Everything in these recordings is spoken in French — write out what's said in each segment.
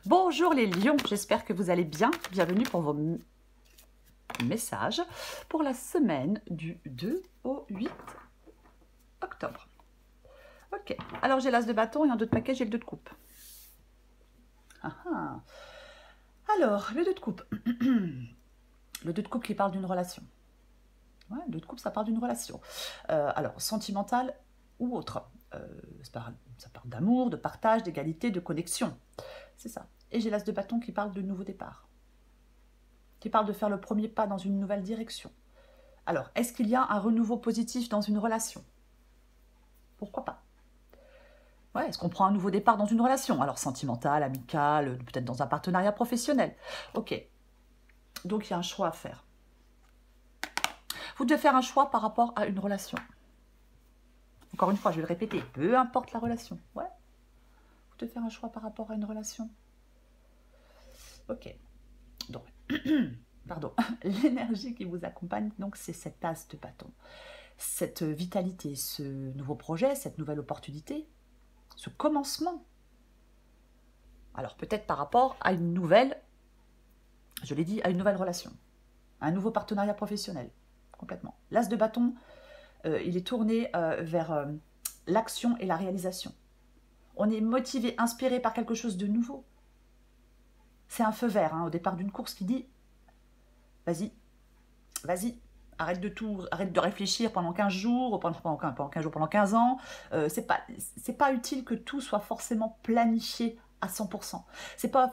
Bonjour les lions, j'espère que vous allez bien. Bienvenue pour vos messages pour la semaine du 2 au 8 octobre. Ok, alors j'ai l'as de bâton et en 2 de paquet, j'ai le 2 de coupe. Alors, le 2 de coupe. Le 2 de coupe qui parle d'une relation. Ouais, le 2 de coupe, ça parle d'une relation. Alors, sentimentale ou autre. Ça parle d'amour, de partage, d'égalité, de connexion. C'est ça. Et j'ai l'as de bâton qui parle de nouveau départ. Qui parle de faire le premier pas dans une nouvelle direction. Alors, est-ce qu'il y a un renouveau positif dans une relation? Pourquoi pas? Ouais, est-ce qu'on prend un nouveau départ dans une relation? Alors, sentimentale, amicale, peut-être dans un partenariat professionnel. Ok. Donc, il y a un choix à faire. Vous devez faire un choix par rapport à une relation. Encore une fois, je vais le répéter, peu importe la relation. Ouais. Vous devez faire un choix par rapport à une relation. Ok. Donc, pardon, l'énergie qui vous accompagne, donc c'est cet as de bâton. Cette vitalité, ce nouveau projet, cette nouvelle opportunité, ce commencement. Alors peut-être par rapport à une nouvelle, je l'ai dit, à une nouvelle relation, à un nouveau partenariat professionnel, complètement. L'as de bâton, il est tourné vers l'action et la réalisation. On est motivé, inspiré par quelque chose de nouveau. C'est un feu vert au départ d'une course qui dit « Vas-y, vas-y, arrête de réfléchir pendant 15 jours, pendant 15 jours, pendant 15 ans. C'est pas utile que tout soit forcément planifié à 100%. C'est pas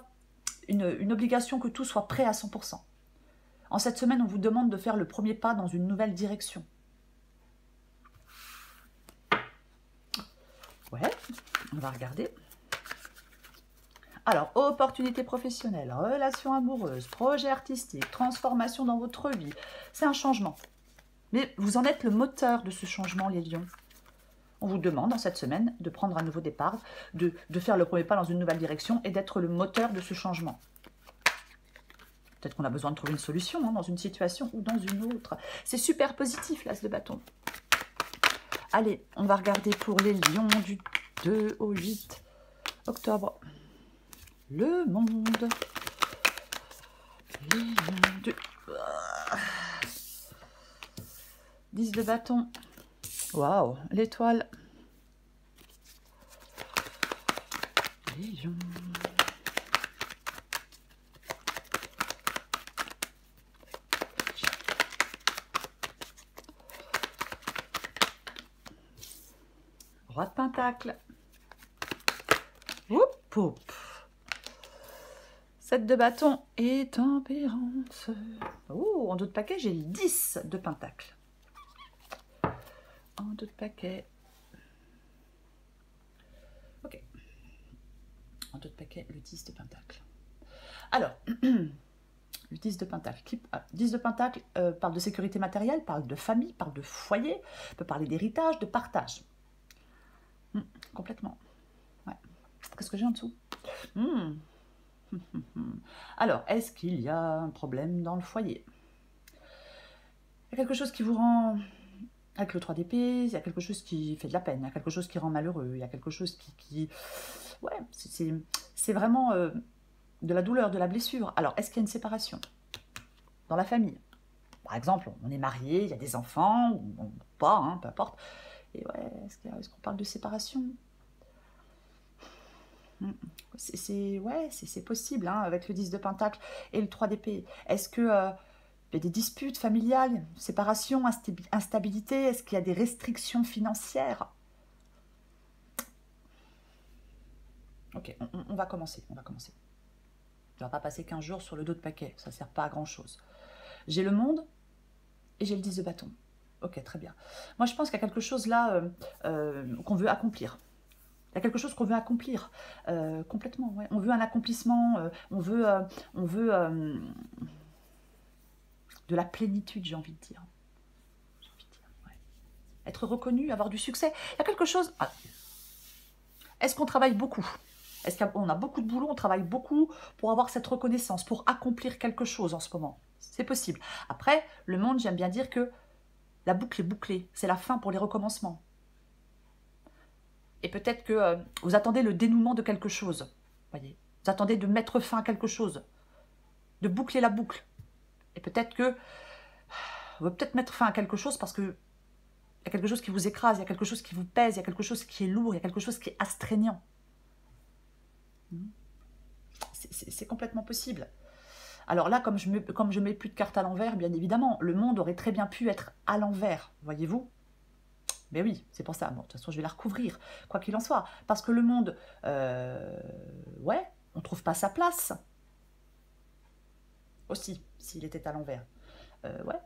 une obligation que tout soit prêt à 100%. En cette semaine, on vous demande de faire le premier pas dans une nouvelle direction. Ouais, on va regarder. Alors, opportunité professionnelle, relations amoureuses, projet artistique, transformation dans votre vie. C'est un changement. Mais vous en êtes le moteur de ce changement, les lions. On vous demande, en cette semaine, de prendre un nouveau départ, de faire le premier pas dans une nouvelle direction et d'être le moteur de ce changement. Peut-être qu'on a besoin de trouver une solution dans une situation ou dans une autre. C'est super positif, l'as de bâton. Allez, on va regarder pour les lions du 2 au 8 octobre. Le monde. Les lions du... 10 de bâton. Waouh, l'étoile. Les lions. Roi de pentacle. Oup, oup. 7 de bâton et tempérance. Oh, en 2 de paquet, j'ai le 10 de pentacle. En 2 de paquet. Ok. En 2 de paquet, le 10 de pentacle. Alors, le 10 de pentacle. 10 de pentacle parle de sécurité matérielle, parle de famille, parle de foyer, peut parler d'héritage, de partage. Complètement. Ouais. Qu'est-ce que j'ai en dessous? Alors, est-ce qu'il y a un problème dans le foyer? Il y a quelque chose qui vous rend... Avec le 3 d'épée, il y a quelque chose qui fait de la peine, il y a quelque chose qui rend malheureux, il y a quelque chose qui... Ouais, c'est vraiment de la douleur, de la blessure. Alors, est-ce qu'il y a une séparation dans la famille? Par exemple, on est marié, il y a des enfants, ou pas, peu importe. Et ouais, est-ce qu'on parle de séparation? C'est possible, avec le 10 de pentacle et le 3 d'épée. Est-ce que... il y a des disputes familiales, séparation, instabilité, est-ce qu'il y a des restrictions financières? Ok, on va commencer, On ne va pas passer 15 jours sur le dos de paquet, ça ne sert pas à grand chose. J'ai le monde et j'ai le 10 de bâton. Ok, très bien. Moi, je pense qu'il y a quelque chose là qu'on veut accomplir. Il y a quelque chose qu'on veut accomplir complètement. Ouais. On veut un accomplissement, on veut de la plénitude, j'ai envie de dire. Ouais. Être reconnu, avoir du succès. Il y a quelque chose... Ah. Est-ce qu'on travaille beaucoup? Est-ce qu'on a beaucoup de boulot? On travaille beaucoup pour avoir cette reconnaissance, pour accomplir quelque chose en ce moment. C'est possible. Après, le monde, j'aime bien dire que la boucle est bouclée. C'est la fin pour les recommencements. Et peut-être que vous attendez le dénouement de quelque chose. Voyez. Vous attendez de mettre fin à quelque chose, de boucler la boucle. Et peut-être que vous allez peut-être mettre fin à quelque chose parce que il y a quelque chose qui vous écrase, il y a quelque chose qui vous pèse, il y a quelque chose qui est lourd, il y a quelque chose qui est astreignant. C'est complètement possible. Alors là, comme je mets plus de cartes à l'envers, bien évidemment, le monde aurait très bien pu être à l'envers, voyez-vous? Mais oui, c'est pour ça. Bon, de toute façon, je vais la recouvrir, quoi qu'il en soit. Parce que le monde, ouais, on ne trouve pas sa place. Aussi, s'il était à l'envers. Ouais.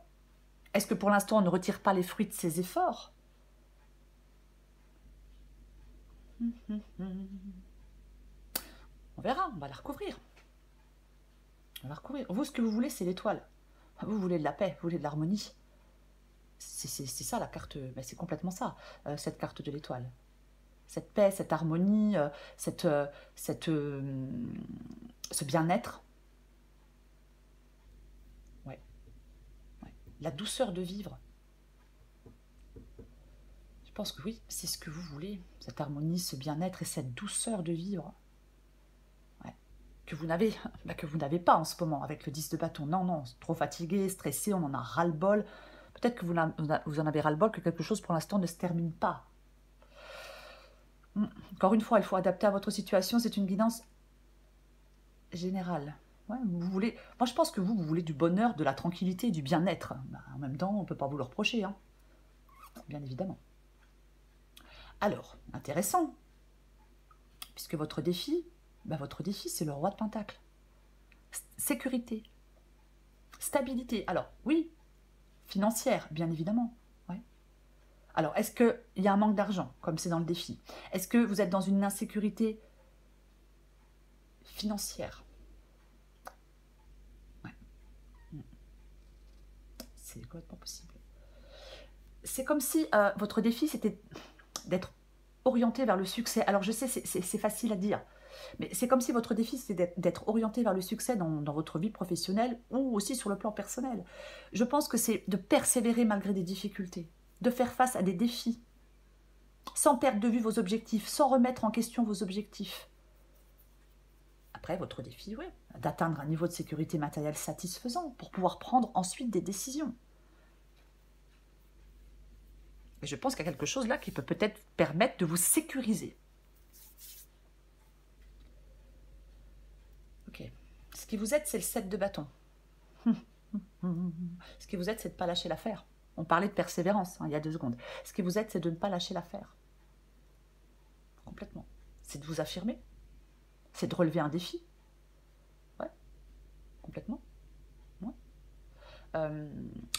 Est-ce que pour l'instant, on ne retire pas les fruits de ses efforts? On verra, on va la recouvrir. On va la recouvrir. Vous, ce que vous voulez, c'est l'étoile. Vous voulez de la paix, vous voulez de l'harmonie. C'est ça la carte, ben, c'est complètement ça, cette carte de l'étoile. Cette paix, cette harmonie, ce bien-être. Ouais. Ouais. La douceur de vivre. Je pense que oui, c'est ce que vous voulez. Cette harmonie, ce bien-être et cette douceur de vivre. Ouais. Que vous n'avez pas en ce moment avec le 10 de bâton. Non, non, trop fatigué, stressé, on en a ras-le-bol. Peut-être que vous en avez ras-le-bol, que quelque chose pour l'instant ne se termine pas. Encore une fois, il faut adapter à votre situation, c'est une guidance générale. Ouais, moi, je pense que vous voulez du bonheur, de la tranquillité, du bien-être. Bah, en même temps, on ne peut pas vous le reprocher, hein. Bien évidemment. Alors, intéressant, puisque votre défi, c'est le roi de Pentacle. Sécurité, stabilité. Alors, oui, financière, bien évidemment. Ouais. Alors, est-ce qu'il y a un manque d'argent, comme c'est dans le défi? Est-ce que vous êtes dans une insécurité financière? Ouais. C'est complètement possible. C'est comme si votre défi, c'était d'être orienté vers le succès. Alors, je sais, c'est facile à dire, mais c'est comme si votre défi, c'était d'être orienté vers le succès dans votre vie professionnelle ou aussi sur le plan personnel. Je pense que c'est de persévérer malgré des difficultés, de faire face à des défis, sans perdre de vue vos objectifs, sans remettre en question vos objectifs. Après, votre défi, oui, d'atteindre un niveau de sécurité matérielle satisfaisant pour pouvoir prendre ensuite des décisions. Et je pense qu'il y a quelque chose là qui peut peut-être permettre de vous sécuriser. Ok. Ce qui vous aide, c'est le 7 de bâton. Ce qui vous aide, c'est de ne pas lâcher l'affaire. On parlait de persévérance il y a 2 secondes. Ce qui vous aide, c'est de ne pas lâcher l'affaire. Complètement. C'est de vous affirmer. C'est de relever un défi. Ouais. Complètement. Ouais.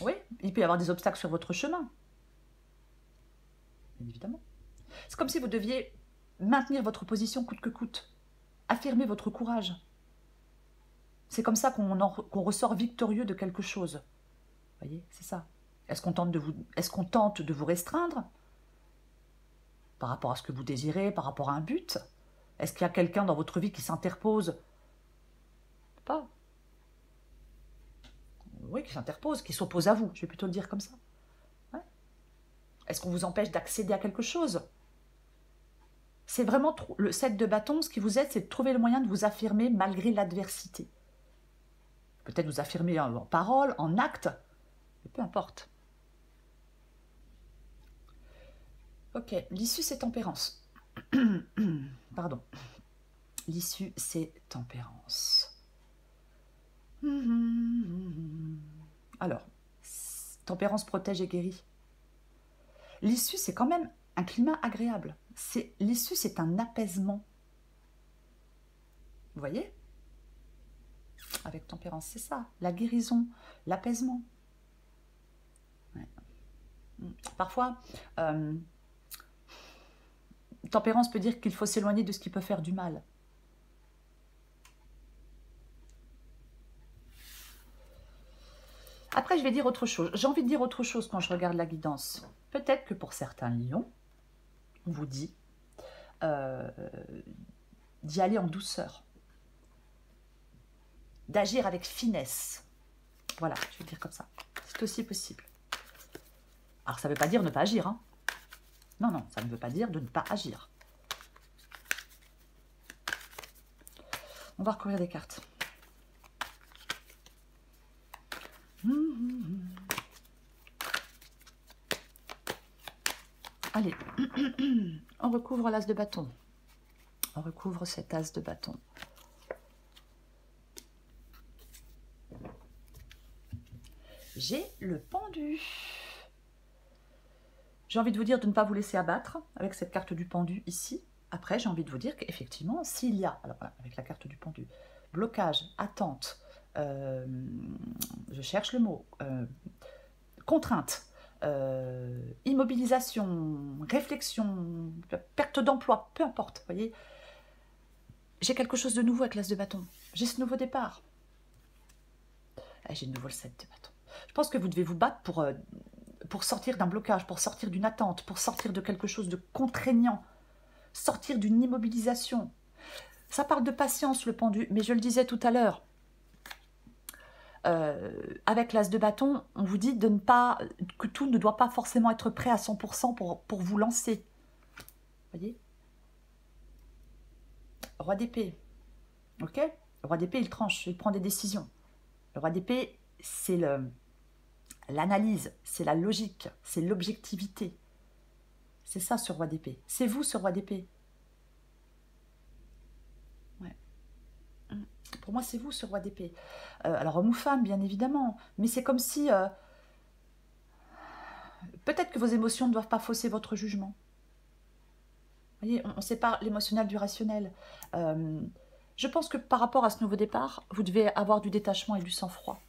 Oui, il peut y avoir des obstacles sur votre chemin. Bien évidemment. C'est comme si vous deviez maintenir votre position coûte que coûte. Affirmer votre courage. C'est comme ça qu'on ressort victorieux de quelque chose. Vous voyez, c'est ça. Est-ce qu'on tente de vous restreindre par rapport à ce que vous désirez, par rapport à un but? Est-ce qu'il y a quelqu'un dans votre vie qui s'interpose? Pas. Oui, qui s'interpose, qui s'oppose à vous. Je vais plutôt le dire comme ça. Ouais. Est-ce qu'on vous empêche d'accéder à quelque chose? C'est vraiment le 7 de bâton, ce qui vous aide, c'est de trouver le moyen de vous affirmer malgré l'adversité. Peut-être vous affirmer en parole, en acte, mais peu importe. Ok, l'issue c'est tempérance. Pardon. L'issue c'est tempérance. Alors, tempérance protège et guérit. L'issue c'est quand même un climat agréable. L'issue c'est un apaisement. Vous voyez? Avec tempérance, c'est ça, la guérison, l'apaisement. Ouais. Parfois, tempérance peut dire qu'il faut s'éloigner de ce qui peut faire du mal. Après, je vais dire autre chose. J'ai envie de dire autre chose quand je regarde la guidance. Peut-être que pour certains lions, on vous dit d'y aller en douceur. D'agir avec finesse. Voilà, je vais dire comme ça. C'est aussi possible. Alors, ça ne veut pas dire ne pas agir. Hein. Non, non, ça ne veut pas dire de ne pas agir. On va recouvrir des cartes. Allez, on recouvre l'as de bâton. On recouvre cet as de bâton. J'ai le pendu. J'ai envie de vous dire de ne pas vous laisser abattre avec cette carte du pendu ici. Après, j'ai envie de vous dire qu'effectivement, s'il y a, alors voilà, avec la carte du pendu, blocage, attente, je cherche le mot, contrainte, immobilisation, réflexion, perte d'emploi, peu importe, vous voyez, j'ai quelque chose de nouveau avec l'as de bâton. J'ai ce nouveau départ. J'ai de nouveau le 7 de bâton. Je pense que vous devez vous battre pour sortir d'un blocage, pour sortir d'une attente, pour sortir de quelque chose de contraignant, sortir d'une immobilisation. Ça parle de patience, le pendu, mais je le disais tout à l'heure, avec l'as de bâton, on vous dit de ne pas, que tout ne doit pas forcément être prêt à 100% pour vous lancer. Vous voyez? Roi d'épée, ok? Le roi d'épée, il tranche, il prend des décisions. Le roi d'épée, c'est l'analyse, c'est la logique, c'est l'objectivité. C'est ça, ce roi d'épée. C'est vous, ce roi d'épée. Ouais. Pour moi, c'est vous, ce roi d'épée. Alors, homme ou femme, bien évidemment. Mais c'est comme si... peut-être que vos émotions ne doivent pas fausser votre jugement. Vous voyez, on sépare l'émotionnel du rationnel. Je pense que par rapport à ce nouveau départ, vous devez avoir du détachement et du sang-froid.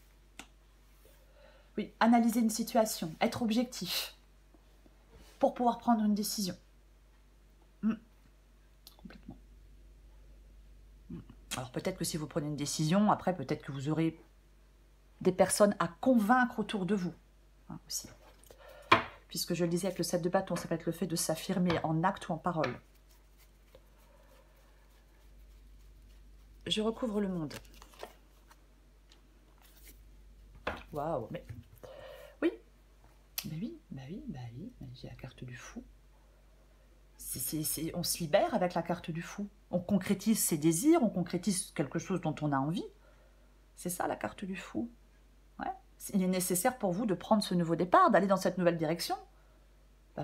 Oui, analyser une situation, être objectif pour pouvoir prendre une décision. Complètement. Alors peut-être que si vous prenez une décision, après peut-être que vous aurez des personnes à convaincre autour de vous. Aussi. Puisque je le disais avec le 7 de bâton, ça peut être le fait de s'affirmer en acte ou en parole. Je recouvre le monde. Waouh, mais... Oui, j'ai la carte du fou. On se libère avec la carte du fou. On concrétise ses désirs, on concrétise quelque chose dont on a envie. C'est ça la carte du fou. Ouais. Il est nécessaire pour vous de prendre ce nouveau départ, d'aller dans cette nouvelle direction,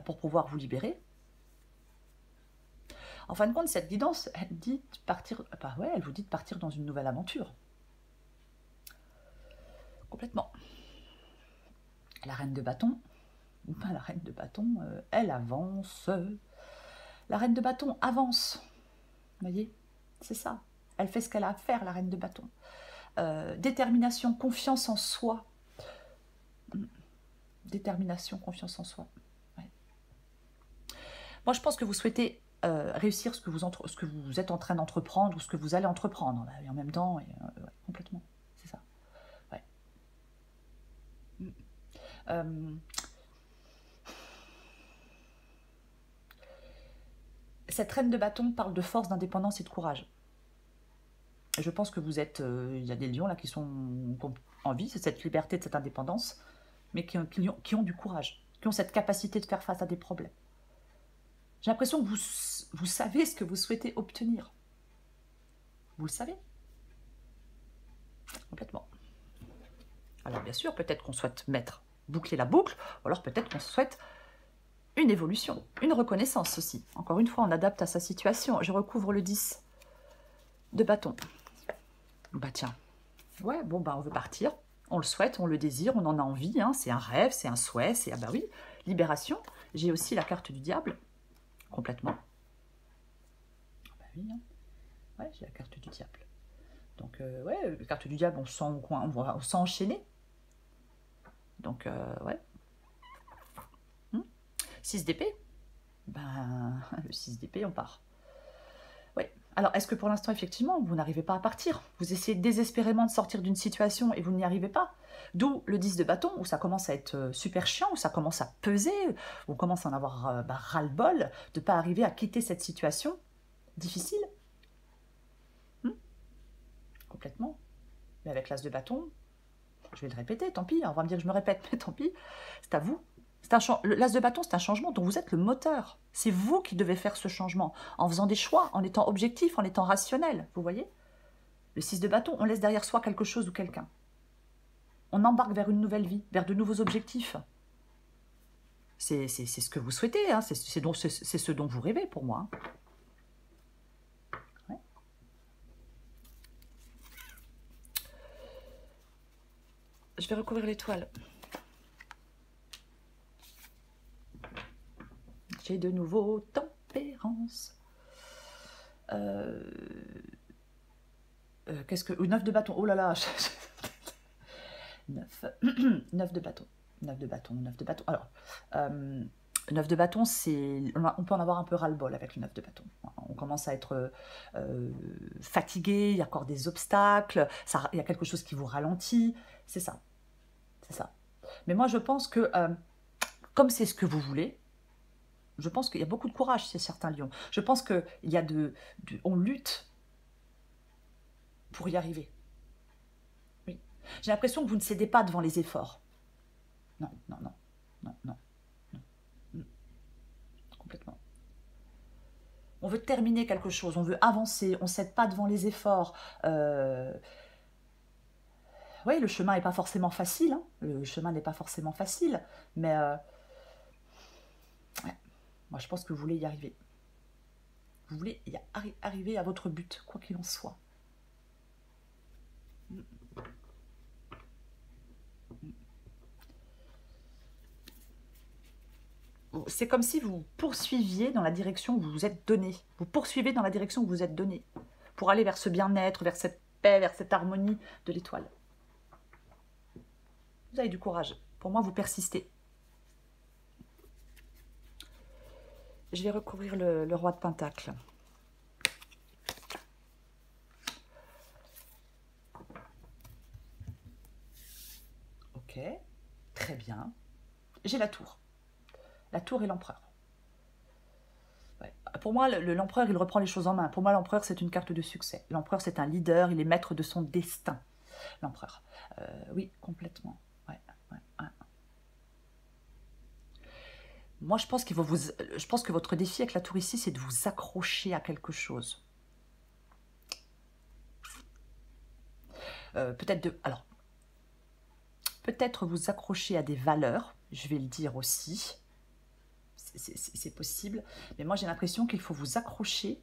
pour pouvoir vous libérer. En fin de compte, cette guidance, elle dit de partir, elle vous dit de partir dans une nouvelle aventure. Complètement. La reine de bâton, la reine de bâton, elle avance. La reine de bâton avance. Vous voyez, c'est ça. Elle fait ce qu'elle a à faire, la reine de bâton. Détermination, confiance en soi. Détermination, confiance en soi. Ouais. Moi, je pense que vous souhaitez réussir ce que vous êtes en train d'entreprendre ou ce que vous allez entreprendre. Et en même temps, ouais, complètement. C'est ça. Ouais. Cette reine de bâton parle de force, d'indépendance et de courage. Je pense que vous êtes... il y a des lions là qui ont envie, c'est cette liberté, de cette indépendance, mais qui ont du courage, qui ont cette capacité de faire face à des problèmes. J'ai l'impression que vous savez ce que vous souhaitez obtenir. Vous le savez. Complètement. Alors bien sûr, peut-être qu'on souhaite boucler la boucle, ou alors peut-être qu'on souhaite une évolution, une reconnaissance aussi. Encore une fois, on adapte à sa situation. Je recouvre le 10 de bâton. Bah tiens, ouais, bon, on veut partir, on le souhaite, on le désire, on en a envie, hein, c'est un rêve, c'est un souhait, c'est, oui, libération. J'ai aussi la carte du diable, complètement. Oui, hein. Ouais, j'ai la carte du diable. Donc, ouais, la carte du diable, on sent enchaîné. Donc, ouais. 6 d'épée. Le 6 d'épée, on part. Oui. Alors, est-ce que pour l'instant, effectivement, vous n'arrivez pas à partir? Vous essayez désespérément de sortir d'une situation et vous n'y arrivez pas? D'où le 10 de bâton, où ça commence à être super chiant, où ça commence à peser, où on commence à en avoir ras-le-bol de ne pas arriver à quitter cette situation difficile. Complètement. Mais avec l'as de bâton, je vais le répéter, tant pis, on va me dire que je me répète, mais tant pis, c'est à vous. L'as de bâton, c'est un changement dont vous êtes le moteur. C'est vous qui devez faire ce changement, en faisant des choix, en étant objectif, en étant rationnel, vous voyez? Le 6 de bâton, on laisse derrière soi quelque chose ou quelqu'un. On embarque vers une nouvelle vie, vers de nouveaux objectifs. C'est ce que vous souhaitez, hein. C'est ce dont vous rêvez pour moi. Ouais. Je vais recouvrir l'étoile. J'ai de nouveau tempérance. Qu'est-ce que... 9 de bâton. Oh là là. 9. 9 de bâton. 9 de bâton. 9 de bâton. Alors, 9 de bâton, c'est... On peut en avoir un peu ras-le-bol avec le 9 de bâton. On commence à être fatigué, il y a encore des obstacles, il y a quelque chose qui vous ralentit. C'est ça. C'est ça. Mais moi, je pense que, comme c'est ce que vous voulez, je pense qu'il y a beaucoup de courage chez certains lions. Je pense qu'il y a on lutte pour y arriver. Oui. J'ai l'impression que vous ne cédez pas devant les efforts. Non, non, non, non, non, non, non. Complètement. On veut terminer quelque chose, on veut avancer, on ne cède pas devant les efforts. Oui, le chemin n'est pas forcément facile, hein. Le chemin n'est pas forcément facile, mais ouais. Moi je pense que vous voulez y arriver. Vous voulez arriver à votre but, quoi qu'il en soit. C'est comme si vous poursuiviez dans la direction où vous vous êtes donné. Vous poursuivez dans la direction où vous vous êtes donné. Pour aller vers ce bien-être, vers cette paix, vers cette harmonie de l'étoile. Vous avez du courage. Pour moi, vous persistez. Je vais recouvrir le roi de Pentacle. Ok, très bien. J'ai la tour. La tour et l'empereur. Ouais. Pour moi, l'empereur, il reprend les choses en main. Pour moi, l'empereur, c'est une carte de succès. L'empereur, c'est un leader, il est maître de son destin. L'empereur. Oui, complètement. Ouais, ouais, ouais. Moi, je pense que votre défi avec la tour ici, c'est de vous accrocher à quelque chose. Alors, peut-être vous accrocher à des valeurs, je vais le dire aussi. C'est possible. Mais moi, j'ai l'impression qu'il faut vous accrocher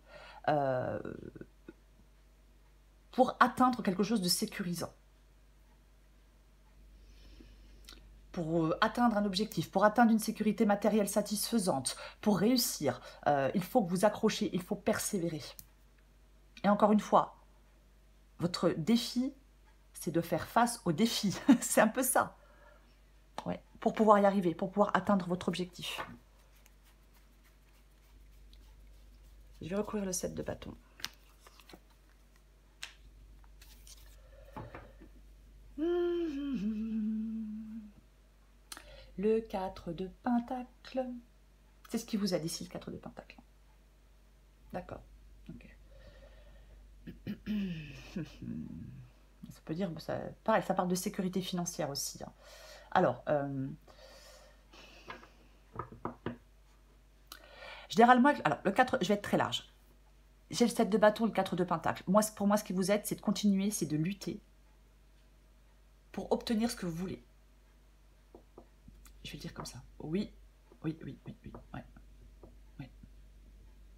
pour atteindre quelque chose de sécurisant. Pour atteindre un objectif, pour atteindre une sécurité matérielle satisfaisante, pour réussir, il faut que vous accrochiez, il faut persévérer. Et encore une fois, votre défi, c'est de faire face au défi. C'est un peu ça. Ouais, pour pouvoir y arriver, pour pouvoir atteindre votre objectif. Je vais recouvrir le 7 de bâton. Le 4 de pentacle. C'est ce qui vous a dit ici, le 4 de pentacle. D'accord. Okay. Ça peut dire, pareil, ça parle de sécurité financière aussi. Hein. Alors, généralement, alors, le 4, je vais être très large. J'ai le 7 de bâton, le 4 de pentacle. Pour moi, ce qui vous aide, c'est de continuer, c'est de lutter pour obtenir ce que vous voulez. Je vais le dire comme ça. Oui, oui, oui, oui, oui. Ouais. Ouais.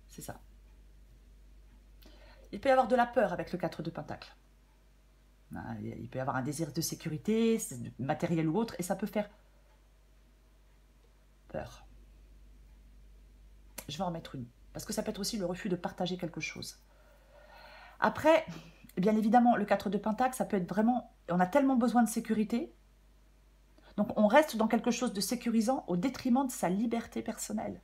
C'est ça. Il peut y avoir de la peur avec le 4 de pentacle. Il peut y avoir un désir de sécurité, matériel ou autre, et ça peut faire peur. Je vais en mettre une. Parce que ça peut être aussi le refus de partager quelque chose. Après, bien évidemment, le 4 de pentacle, ça peut être vraiment... On a tellement besoin de sécurité. Donc, on reste dans quelque chose de sécurisant au détriment de sa liberté personnelle.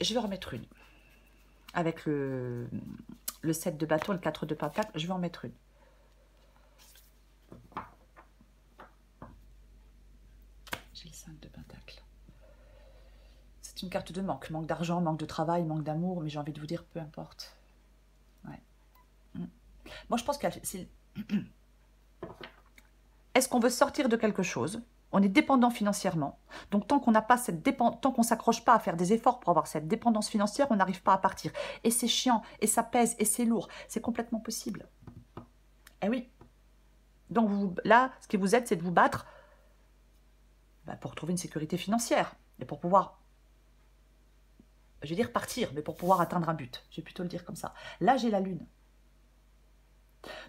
Je vais en remettre une. Avec le 7 de bâton et le 4 de pentacle, je vais en mettre une. J'ai le 5 de pentacle. C'est une carte de manque. Manque d'argent, manque de travail, manque d'amour, mais j'ai envie de vous dire, peu importe. Ouais. Moi, je pense que c'est... Est-ce qu'on veut sortir de quelque chose? On est dépendant financièrement. Donc, tant qu'on n'a pas cette tant qu'on ne s'accroche pas à faire des efforts pour avoir cette dépendance financière, on n'arrive pas à partir. Et c'est chiant, et ça pèse, et c'est lourd. C'est complètement possible. Eh oui. Donc, là, ce qui vous aide, c'est de vous battre pour trouver une sécurité financière. Et pour pouvoir, je vais dire partir, mais pour pouvoir atteindre un but. Je vais plutôt le dire comme ça. Là, j'ai la lune.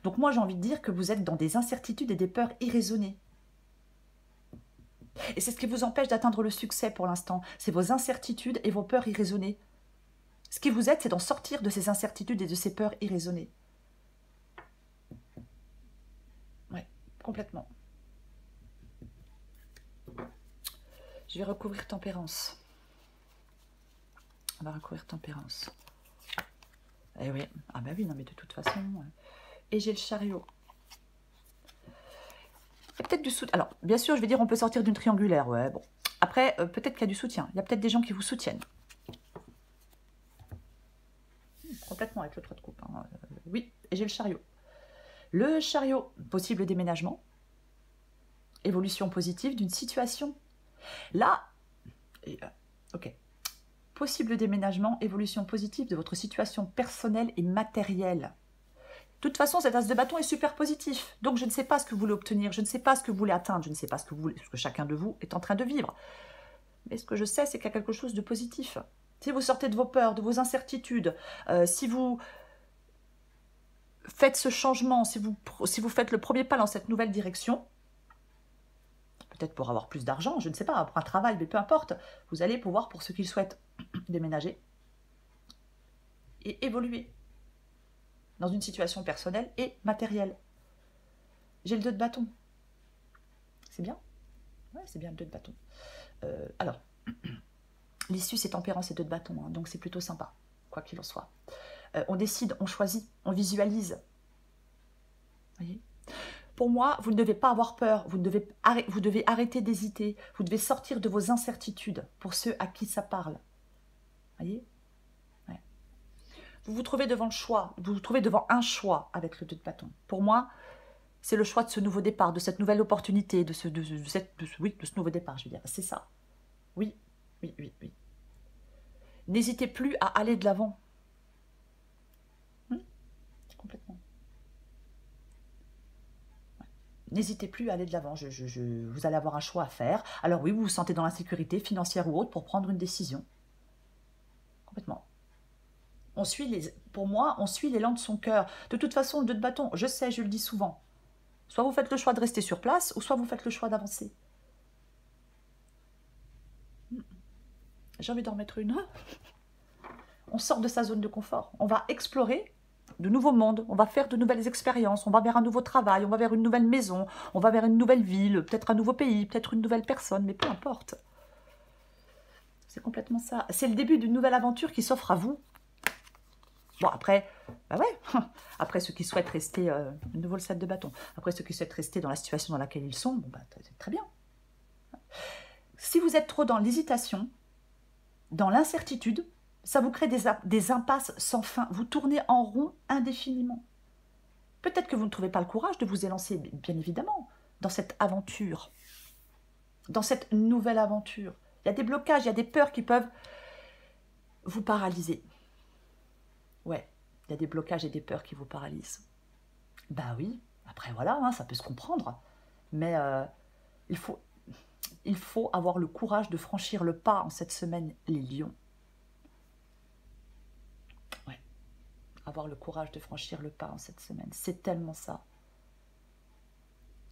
Donc, moi, j'ai envie de dire que vous êtes dans des incertitudes et des peurs irraisonnées. Et c'est ce qui vous empêche d'atteindre le succès pour l'instant. C'est vos incertitudes et vos peurs irraisonnées. Ce qui vous aide, c'est d'en sortir de ces incertitudes et de ces peurs irraisonnées. Ouais, complètement. Je vais recouvrir tempérance. On va recouvrir tempérance. Eh oui, ah bah oui, non mais de toute façon... Et j'ai le chariot. Il y a peut-être du soutien. Alors, bien sûr, je vais dire, on peut sortir d'une triangulaire. Ouais, bon. Après, peut-être qu'il y a du soutien. Il y a peut-être des gens qui vous soutiennent. Complètement avec le 3 de coupe. Hein. Oui, et j'ai le chariot. Le chariot, possible déménagement. Évolution positive d'une situation. Là, ok. Possible déménagement, évolution positive de votre situation personnelle et matérielle. De toute façon, cet as de bâton est super positif. Donc, je ne sais pas ce que vous voulez obtenir, je ne sais pas ce que vous voulez atteindre, je ne sais pas ce que chacun de vous est en train de vivre. Mais ce que je sais, c'est qu'il y a quelque chose de positif. Si vous sortez de vos peurs, de vos incertitudes, si vous faites ce changement, si vous faites le premier pas dans cette nouvelle direction, peut-être pour avoir plus d'argent, je ne sais pas, pour un travail, mais peu importe, vous allez pouvoir, pour ceux qui le souhaitent, déménager et évoluer dans une situation personnelle et matérielle. J'ai le 2 de bâton. C'est bien? Ouais, c'est bien le 2 de bâton. Alors, l'issue, c'est tempérance et 2 de bâton, hein, donc c'est plutôt sympa, quoi qu'il en soit. On décide, on choisit, on visualise. Voyez ? Pour moi, vous ne devez pas avoir peur, vous devez arrêter d'hésiter, vous devez sortir de vos incertitudes, pour ceux à qui ça parle. Voyez ? Ouais. Vous vous trouvez devant le choix, vous vous trouvez devant un choix avec le 2 de bâton. Pour moi, c'est le choix de ce nouveau départ, de cette nouvelle opportunité, de ce nouveau départ, je veux dire. C'est ça. Oui, oui, oui, oui. N'hésitez plus à aller de l'avant. Complètement. Ouais. N'hésitez plus à aller de l'avant. Vous allez avoir un choix à faire. Alors oui, vous vous sentez dans l'insécurité financière ou autre pour prendre une décision. Complètement. Pour moi, on suit l'élan de son cœur. De toute façon, le 2 de bâton, je sais, je le dis souvent. Soit vous faites le choix de rester sur place, ou soit vous faites le choix d'avancer. J'ai envie d'en mettre une. On sort de sa zone de confort. On va explorer de nouveaux mondes. On va faire de nouvelles expériences. On va vers un nouveau travail. On va vers une nouvelle maison. On va vers une nouvelle ville. Peut-être un nouveau pays. Peut-être une nouvelle personne. Mais peu importe. C'est complètement ça. C'est le début d'une nouvelle aventure qui s'offre à vous. Bon, après, bah ouais. Après, ceux qui souhaitent rester, de nouveau le 7 de bâton. Après, ceux qui souhaitent rester dans la situation dans laquelle ils sont, bon, bah, c'est très bien. Si vous êtes trop dans l'hésitation, dans l'incertitude, ça vous crée des impasses sans fin. Vous tournez en rond indéfiniment. Peut-être que vous ne trouvez pas le courage de vous élancer, bien évidemment, dans cette aventure, dans cette nouvelle aventure. Il y a des blocages, il y a des peurs qui peuvent vous paralyser. Ouais, il y a des blocages et des peurs qui vous paralysent. Bah oui, après voilà, hein, ça peut se comprendre. Mais il faut avoir le courage de franchir le pas en cette semaine, les lions. Ouais, avoir le courage de franchir le pas en cette semaine. C'est tellement ça.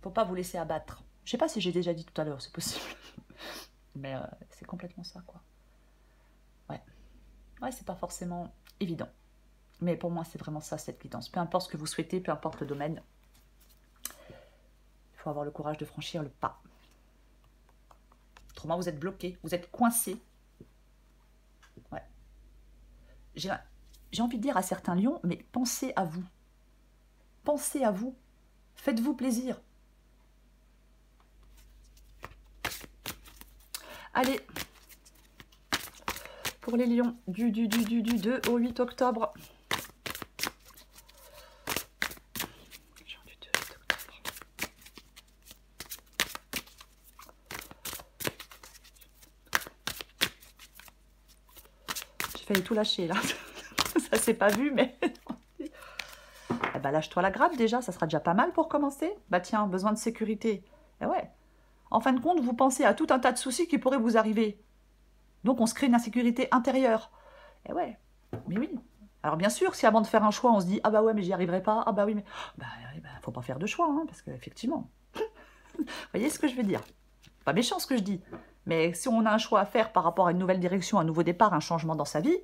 Faut pas vous laisser abattre. Je sais pas si j'ai déjà dit tout à l'heure, c'est possible. Mais c'est complètement ça, quoi. Ouais. Ouais, c'est pas forcément évident. Mais pour moi, c'est vraiment ça, cette guidance. Peu importe ce que vous souhaitez, peu importe le domaine, il faut avoir le courage de franchir le pas. Autrement, vous êtes bloqué, vous êtes coincé. Ouais. J'ai envie de dire à certains lions, mais pensez à vous. Pensez à vous. Faites-vous plaisir. Allez, pour les lions, du 2 au 8 octobre. failli tout lâcher, là. Ça s'est pas vu, mais... Eh ben, lâche-toi la grappe, déjà. Ça sera déjà pas mal pour commencer. Bah tiens, besoin de sécurité. Eh ouais. En fin de compte, vous pensez à tout un tas de soucis qui pourraient vous arriver. Donc, on se crée une insécurité intérieure. Eh ouais. Mais oui. Alors, bien sûr, si avant de faire un choix, on se dit « Ah bah ouais, mais j'y arriverai pas. Ah bah oui, mais... » Bah, faut pas faire de choix, hein, parce qu'effectivement... Vous voyez ce que je veux dire? Pas méchant ce que je dis. Mais si on a un choix à faire par rapport à une nouvelle direction, un nouveau départ, un changement dans sa vie,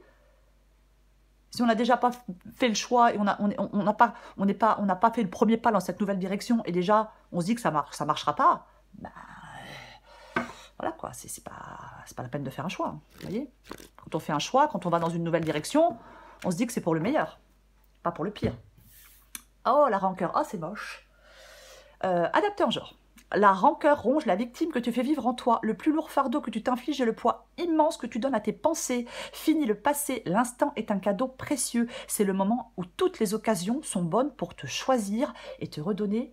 si on n'a déjà pas fait le choix et on n'a pas fait le premier pas dans cette nouvelle direction et déjà on se dit que ça marchera pas, bah, voilà quoi, c'est pas la peine de faire un choix. Vous voyez? Quand on fait un choix, quand on va dans une nouvelle direction, on se dit que c'est pour le meilleur, pas pour le pire. Oh la rancœur, oh c'est moche. Adapté en genre. La rancœur ronge la victime que tu fais vivre en toi. Le plus lourd fardeau que tu t'infliges est le poids immense que tu donnes à tes pensées. Fini le passé, l'instant est un cadeau précieux. C'est le moment où toutes les occasions sont bonnes pour te choisir et te redonner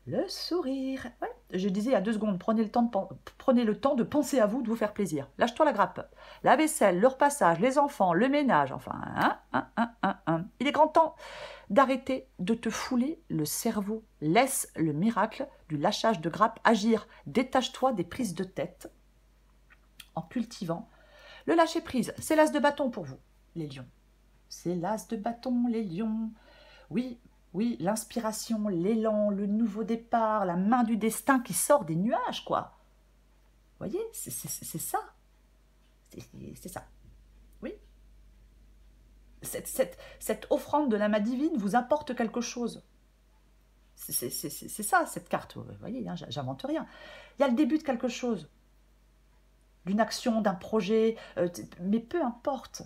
le sourire. Ouais, je disais il y a 2 secondes, prenez le temps de penser à vous, de vous faire plaisir. Lâche-toi la grappe. La vaisselle, le repassage, les enfants, le ménage, enfin, Il est grand temps d'arrêter de te fouler le cerveau. Laisse le miracle du lâchage de grappe agir. Détache-toi des prises de tête en cultivant le lâcher-prise. C'est l'as de bâton pour vous, les lions. C'est l'as de bâton, les lions. Oui, oui, l'inspiration, l'élan, le nouveau départ, la main du destin qui sort des nuages, quoi. Vous voyez, c'est ça. C'est ça. Oui. Cette offrande de la main divine vous apporte quelque chose. C'est ça, cette carte. Vous voyez, hein, j'invente rien. Il y a le début de quelque chose. D'une action, d'un projet, mais peu importe.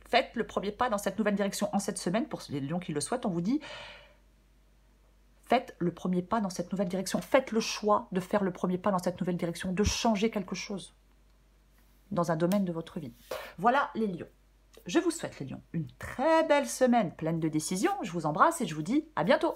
Faites le premier pas dans cette nouvelle direction en cette semaine. Pour les lions qui le souhaitent, on vous dit, faites le premier pas dans cette nouvelle direction. Faites le choix de faire le premier pas dans cette nouvelle direction, de changer quelque chose dans un domaine de votre vie. Voilà les lions. Je vous souhaite, les lions, une très belle semaine pleine de décisions. Je vous embrasse et je vous dis à bientôt.